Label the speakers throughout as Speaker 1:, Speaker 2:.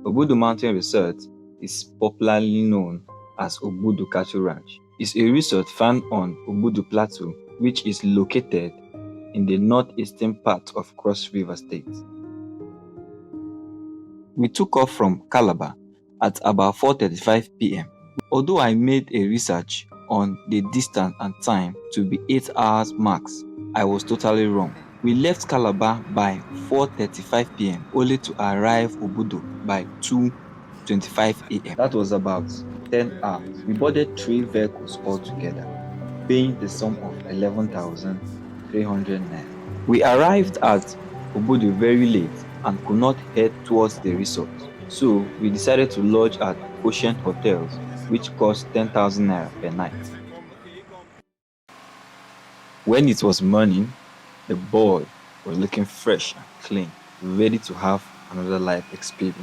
Speaker 1: Obudu Mountain Resort is popularly known as Obudu Cattle Ranch. It's a resort found on Obudu Plateau, which is located in the northeastern part of Cross River State. We took off from Calabar at about 4:35 p.m. Although I made a research on the distance and time to be 8 hours max, I was totally wrong. We left Calabar by 4:35 p.m. only to arrive Obudu by 2:25 a.m. That was about 10 hours. We boarded 3 vehicles altogether, paying the sum of 11,300 naira. We arrived at Obudu very late and could not head towards the resort, so we decided to lodge at Ocean Hotels, which cost 10,000 naira per night. When it was morning, the boy was looking fresh and clean, ready to have another life experience.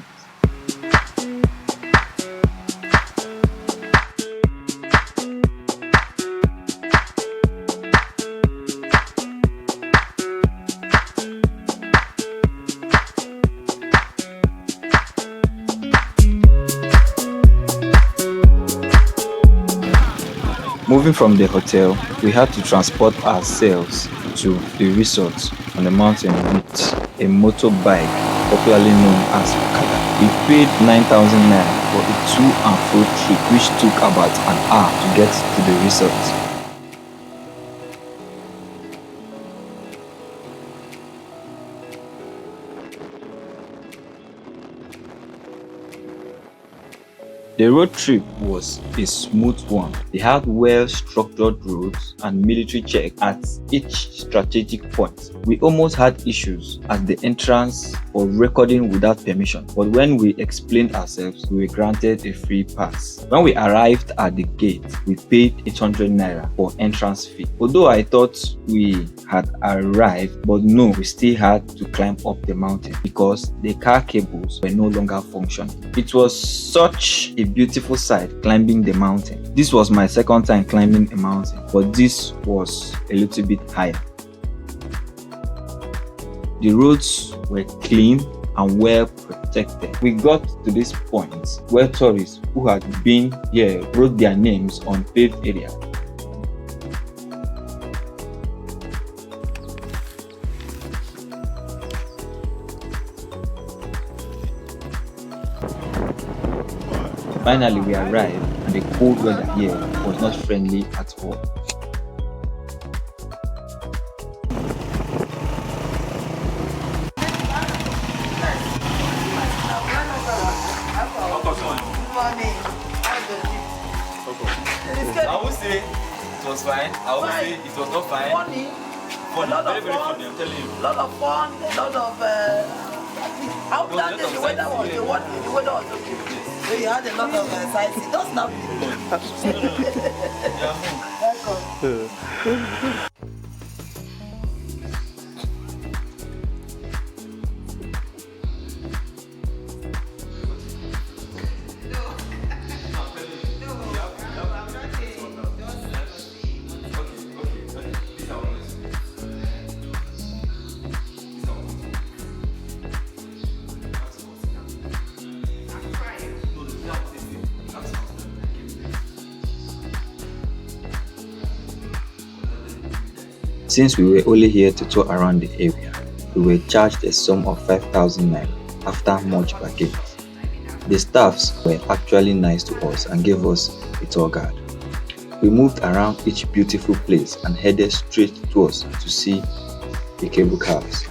Speaker 1: Moving from the hotel, we had to transport ourselves to the resort on the mountain with a motorbike popularly known as Okada. We paid 9,000 naira for a to and fro trip, which took about an hour to get to the resort. The road trip was a smooth one. They had well-structured roads and military checks at each strategic point. We almost had issues at the entrance for recording without permission, but when we explained ourselves, we were granted a free pass. When we arrived at the gate, we paid 800 naira for entrance fee. Although I thought we had arrived, but no, we still had to climb up the mountain because the car cables were no longer functioning. It was such a beautiful sight climbing the mountain. This was my second time climbing a mountain, but this was a little bit higher. The roads were clean and well protected. We got to this point where tourists who had been here wrote their names on paved area. Finally, we arrived, and the cold weather here was not friendly at all.
Speaker 2: I would say it was fine. I would say it was not fine.
Speaker 3: Funny.
Speaker 2: Funny, very, very
Speaker 3: fun,
Speaker 2: funny, I'm telling you.
Speaker 3: A lot of fun, a lot of how that day the weather was the weather was okay. So you had a lot of sightseeing. Don't snap Welcome.
Speaker 1: Since we were only here to tour around the area, we were charged a sum of 5,000 naira after much bargaining. The staffs were actually nice to us and gave us a tour guide. We moved around each beautiful place and headed straight towards to see the cable cars.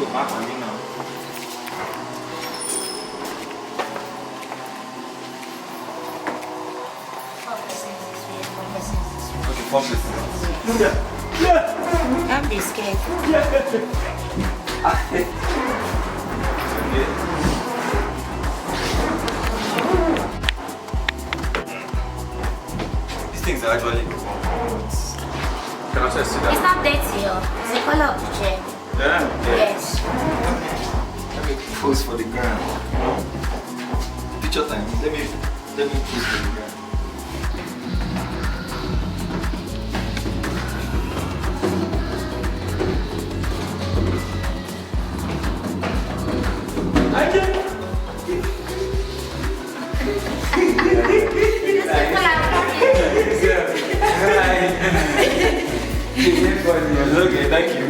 Speaker 2: put map on me now. Okay, 4 places.
Speaker 4: Don't be scared.
Speaker 2: These things are actually. Can I say sit down?
Speaker 4: It's not dirty, it's the color of the chair.
Speaker 2: Yeah.
Speaker 4: Yes.
Speaker 2: Let me pose for the ground. Picture time. Let me pose for the ground. Okay, thank you.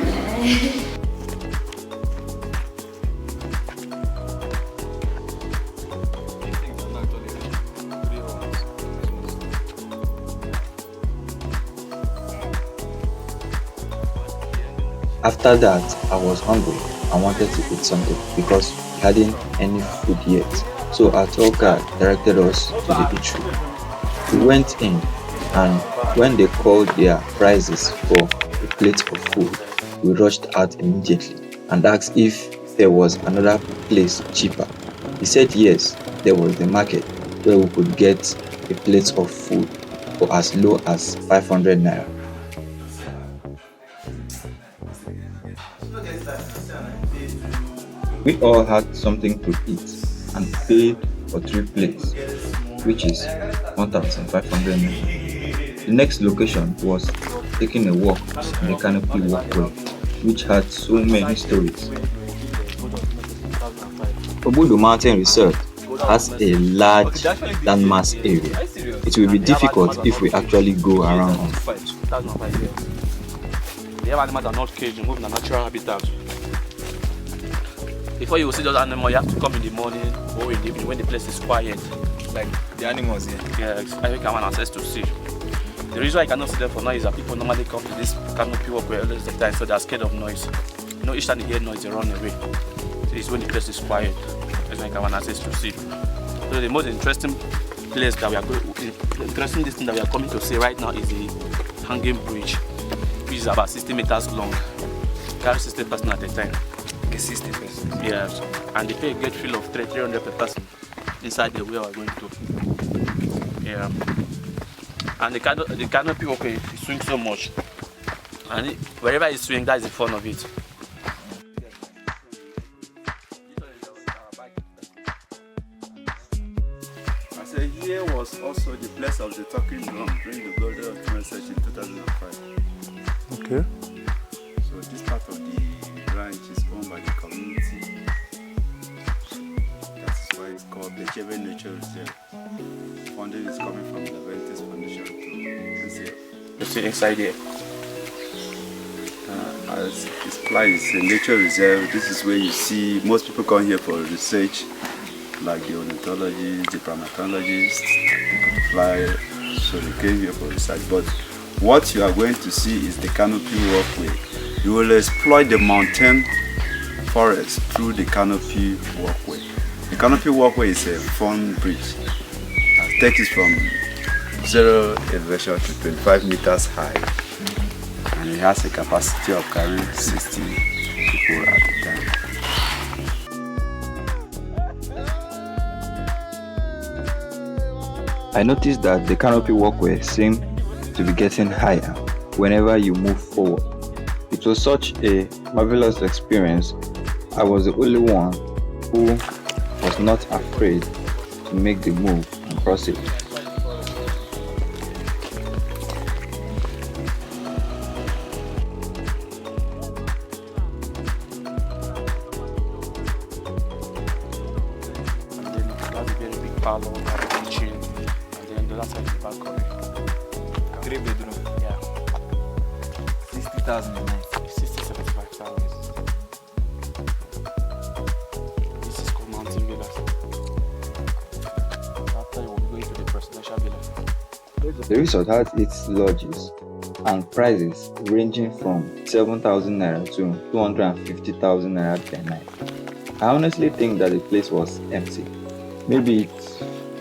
Speaker 1: After that, I was hungry and wanted to eat something because we hadn't any food yet. So our tour guide directed us to the eatery. We went in, and when they called their prices for a plate of food, we rushed out immediately and asked if there was another place cheaper. He said yes, there was the market where we could get a plate of food for as low as 500 naira. We all had something to eat and paid for 3 plates, which is 1,500 naira. The next location was taking a walk in the Canopy walkway, which had so many stories. Obudu Mountain Reserve has a large landmass area. It will be difficult if we actually go around on foot.
Speaker 5: They have animals that are not caged, they move in a natural habitat. Before you will see those animals, you have to come in the morning or in the evening when the place is quiet.
Speaker 2: Like the animals here.
Speaker 5: Yeah, I can have access to see. The reason why I cannot see them for now is that people normally come to this canopy walkway all the time, so they are scared of noise. You know, each time they hear noise, they run away. So it's when the place is quiet, that's when I can have access to see. So the most interesting place that we are going, interesting thing that we are coming to see right now is the hanging bridge, which is about 60 meters long. Carry 60 person at a time.
Speaker 2: Okay, 60 persons.
Speaker 5: Yes, and they pay a gate fee of 300 per person inside the way we are going to. Yeah. And the canopy walkway, it swings so much. And wherever it swings, that is the fun of it.
Speaker 6: I said here was also the place of the talking drum during the Golden Research in 2005.
Speaker 7: Okay.
Speaker 6: So this part of the ranch is owned by the community. That is why it's called the Cheve Nature Reserve. Funding is coming from the Ventus Foundation to NCF.
Speaker 5: You see inside here.
Speaker 6: As it implies, a nature reserve, this is where you see most people come here for research, like the ornithologists, the primatologists, fly, so they came here for research. But what you are going to see is the canopy walkway. You will exploit the mountain forest through the canopy walkway. The canopy walkway is a fun bridge. It takes it from 0 elevation to 25 meters high. And it has a capacity of carrying 60 people at a time.
Speaker 1: I noticed that the canopy walkway seemed to be getting higher whenever you move forward. It was such a marvelous experience. I was the only one who was not afraid to make the move and cross it.
Speaker 5: Parlor, kitchen, and then the last side is the balcony.
Speaker 2: 3 bedroom.
Speaker 5: Yeah,
Speaker 2: 60,000 a night.
Speaker 5: 75,000. This is called Mountain Villas. After we'll be going to the presidential villa.
Speaker 1: The resort had its lodges, and prices ranging from 7,000 naira to 250,000 naira per night. I honestly think that the place was empty. Maybe it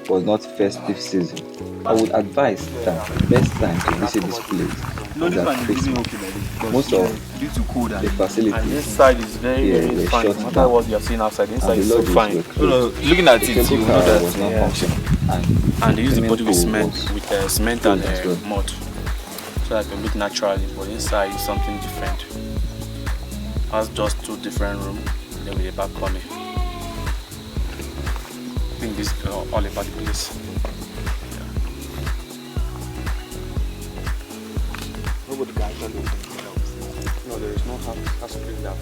Speaker 1: was not festive season. I would advise that the best time to visit this place is at Christmas. Most of the facilities
Speaker 5: And inside is very,
Speaker 1: here
Speaker 5: very
Speaker 1: were
Speaker 5: fine.
Speaker 1: shut
Speaker 5: No matter
Speaker 1: down,
Speaker 5: what you are seeing outside,
Speaker 1: and
Speaker 5: inside
Speaker 1: the
Speaker 5: is so
Speaker 1: lodges
Speaker 5: fine.
Speaker 1: were closed.
Speaker 2: Looking at
Speaker 1: The
Speaker 2: it,
Speaker 1: cable
Speaker 2: you know
Speaker 1: car
Speaker 2: that.
Speaker 1: was not
Speaker 5: yeah.
Speaker 1: functioning,
Speaker 5: And they use the
Speaker 1: swimming
Speaker 5: body with
Speaker 1: pool
Speaker 5: cement,
Speaker 1: was
Speaker 5: with cement and
Speaker 1: closed as well.
Speaker 5: mud, so that it can look naturally. But inside is something different. That's just two different rooms. Then with a balcony. I think this is all about the place. Nobody can actually open the house. No, there is no house clean that.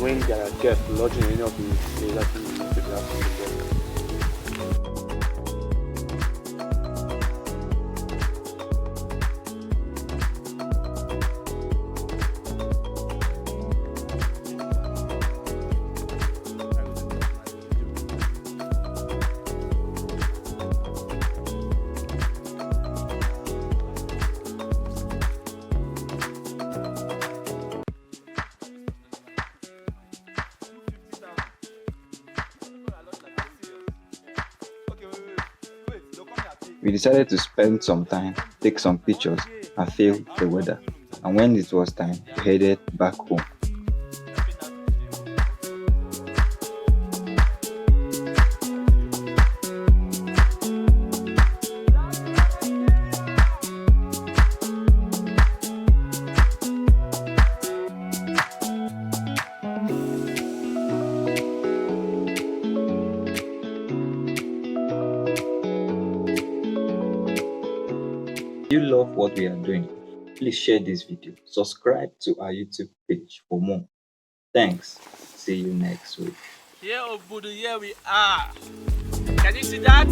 Speaker 5: When there are guests lodging in any of the places, actually you need to have to be there.
Speaker 1: We decided to spend some time, take some pictures, and feel the weather. And when it was time, we headed back home. If you love what we are doing, please share this video. Subscribe to our YouTube page for more. Thanks. See you next week.
Speaker 5: Here, Obudu, here we are. Can you see that?